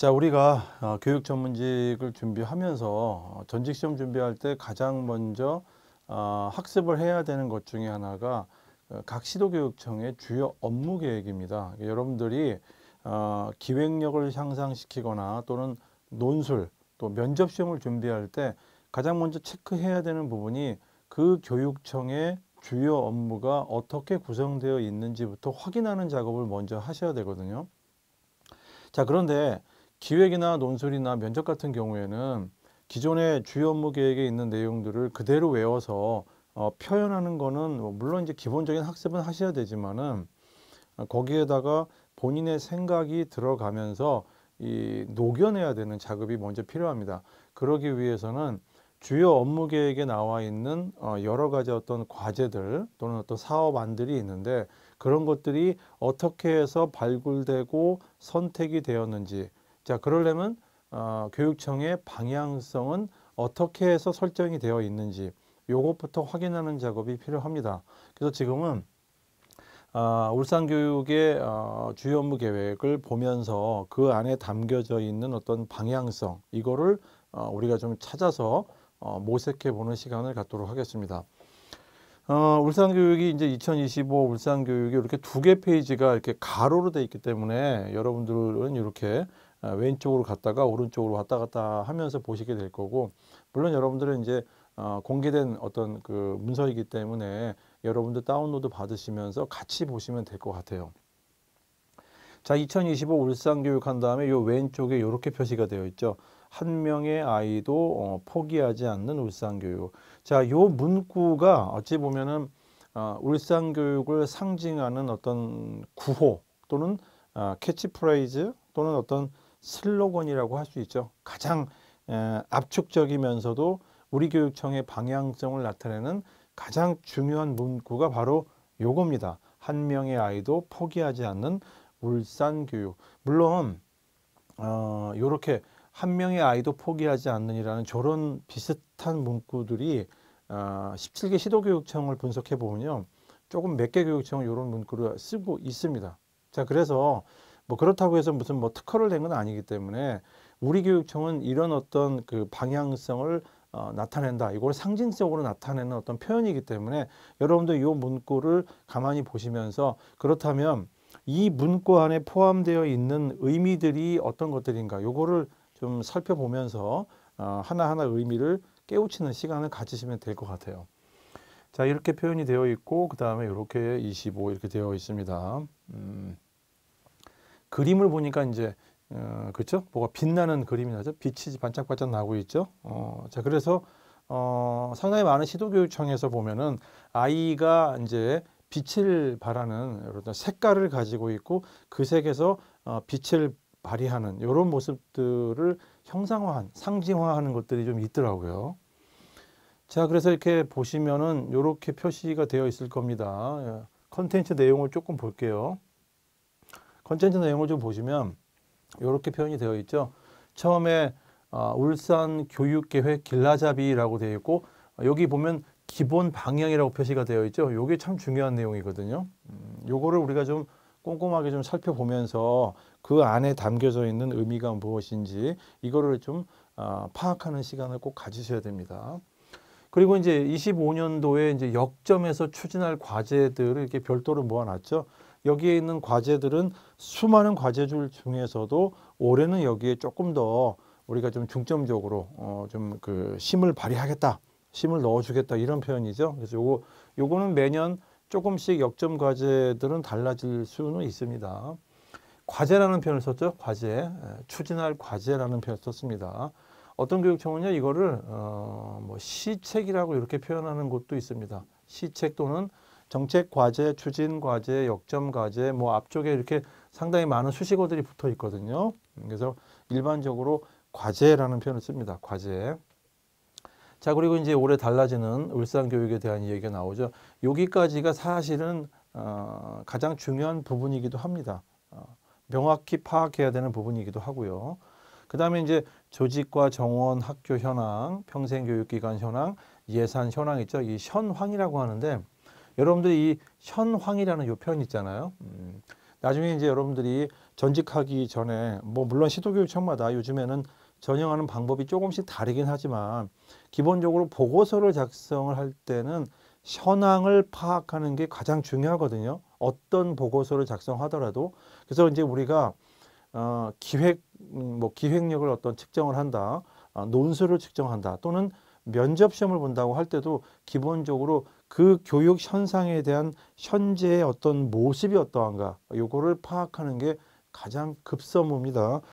자, 우리가 교육 전문직을 준비하면서 전직 시험 준비할 때 가장 먼저 학습을 해야 되는 것 중에 하나가 각 시도교육청의 주요 업무 계획입니다. 여러분들이 기획력을 향상시키거나 또는 논술 또 면접 시험을 준비할 때 가장 먼저 체크해야 되는 부분이 그 교육청의 주요 업무가 어떻게 구성되어 있는지부터 확인하는 작업을 먼저 하셔야 되거든요. 자, 그런데 기획이나 논술이나 면접 같은 경우에는 기존의 주요 업무 계획에 있는 내용들을 그대로 외워서 표현하는 거는 물론 이제 기본적인 학습은 하셔야 되지만은 거기에다가 본인의 생각이 들어가면서 녹여내야 되는 작업이 먼저 필요합니다. 그러기 위해서는 주요 업무 계획에 나와 있는 여러 가지 어떤 과제들 또는 어떤 사업안들이 있는데 그런 것들이 어떻게 해서 발굴되고 선택이 되었는지, 자, 그러려면 교육청의 방향성은 어떻게 해서 설정이 되어 있는지 요것부터 확인하는 작업이 필요합니다. 그래서 지금은 울산교육의 주요 업무 계획을 보면서 그 안에 담겨져 있는 어떤 방향성, 이거를 우리가 좀 찾아서 모색해 보는 시간을 갖도록 하겠습니다. 울산교육이 이제 2025 울산교육이 이렇게 두 개 페이지가 이렇게 가로로 되어 있기 때문에 여러분들은 이렇게 왼쪽으로 갔다가 오른쪽으로 왔다 갔다 하면서 보시게 될 거고, 물론 여러분들은 이제 공개된 어떤 그 문서이기 때문에 여러분들 다운로드 받으시면서 같이 보시면 될 것 같아요. 자, 2025 울산교육 한 다음에 요 왼쪽에 이렇게 표시가 되어 있죠. 한 명의 아이도 포기하지 않는 울산교육. 자, 요 문구가 어찌 보면은 울산교육을 상징하는 어떤 구호 또는 캐치프레이즈 또는 어떤 슬로건이라고 할 수 있죠. 가장 압축적이면서도 우리 교육청의 방향성을 나타내는 가장 중요한 문구가 바로 요겁니다. 한 명의 아이도 포기하지 않는 울산교육. 물론 요렇게 한 명의 아이도 포기하지 않는이라는 저런 비슷한 문구들이 17개 시도교육청을 분석해 보면요, 조금 몇 개 교육청은 이런 문구를 쓰고 있습니다. 자, 그래서 뭐 그렇다고 해서 무슨 뭐 특허를 낸 건 아니기 때문에 우리 교육청은 이런 어떤 그 방향성을 나타낸다, 이걸 상징적으로 나타내는 어떤 표현이기 때문에 여러분들 이 문구를 가만히 보시면서 그렇다면 이 문구 안에 포함되어 있는 의미들이 어떤 것들인가, 요거를 좀 살펴보면서 하나하나 의미를 깨우치는 시간을 가지시면 될 것 같아요. 자, 이렇게 표현이 되어 있고 그 다음에 이렇게 25 이렇게 되어 있습니다. 그림을 보니까 이제 그렇죠? 뭐가 빛나는 그림이 나죠? 빛이 반짝반짝 나고 있죠? 자, 그래서 상당히 많은 시도교육청에서 보면은 아이가 이제 빛을 발하는 이런 색깔을 가지고 있고 그 색에서 빛을 발휘하는 이런 모습들을 형상화한, 상징화하는 것들이 좀 있더라고요. 자, 그래서 이렇게 보시면은 이렇게 표시가 되어 있을 겁니다. 컨텐츠 내용을 조금 볼게요. 컨텐츠 내용을 좀 보시면 이렇게 표현이 되어 있죠. 처음에 울산 교육계획 길라잡이라고 되어 있고 여기 보면 기본 방향이라고 표시가 되어 있죠. 이게 참 중요한 내용이거든요. 요거를 우리가 좀 꼼꼼하게 좀 살펴보면서 그 안에 담겨져 있는 의미가 무엇인지 이거를 좀 파악하는 시간을 꼭 가지셔야 됩니다. 그리고 이제 25년도에 이제 역점에서 추진할 과제들을 이렇게 별도로 모아놨죠. 여기에 있는 과제들은 수많은 과제들 중에서도 올해는 여기에 조금 더 우리가 좀 중점적으로 좀 그 심을 발휘하겠다, 심을 넣어주겠다 이런 표현이죠. 그래서 요거는 매년 조금씩 역점 과제들은 달라질 수는 있습니다. 과제라는 표현을 썼죠. 과제, 추진할 과제라는 표현을 썼습니다. 어떤 교육청은요 이거를 뭐 시책이라고 이렇게 표현하는 곳도 있습니다. 시책 또는 정책 과제, 추진 과제, 역점 과제, 뭐 앞쪽에 이렇게 상당히 많은 수식어들이 붙어 있거든요. 그래서 일반적으로 과제라는 표현을 씁니다. 과제. 자, 그리고 이제 올해 달라지는 울산 교육에 대한 이야기가 나오죠. 여기까지가 사실은 가장 중요한 부분이기도 합니다. 명확히 파악해야 되는 부분이기도 하고요. 그 다음에 이제 조직과 정원, 학교 현황, 평생교육기관 현황, 예산 현황 있죠. 이 현황이라고 하는데 여러분들 이 현황이라는 요 표현 있잖아요. 나중에 이제 여러분들이 전직하기 전에 뭐 물론 시도교육청마다 요즘에는 전형하는 방법이 조금씩 다르긴 하지만 기본적으로 보고서를 작성을 할 때는 현황을 파악하는 게 가장 중요하거든요. 어떤 보고서를 작성하더라도. 그래서 이제 우리가 뭐 기획력을 어떤 측정을 한다, 논술을 측정한다, 또는 면접 시험을 본다고 할 때도 기본적으로 그 교육 현상에 대한 현재의 어떤 모습이 어떠한가, 요거를 파악하는 게 가장 급선무입니다.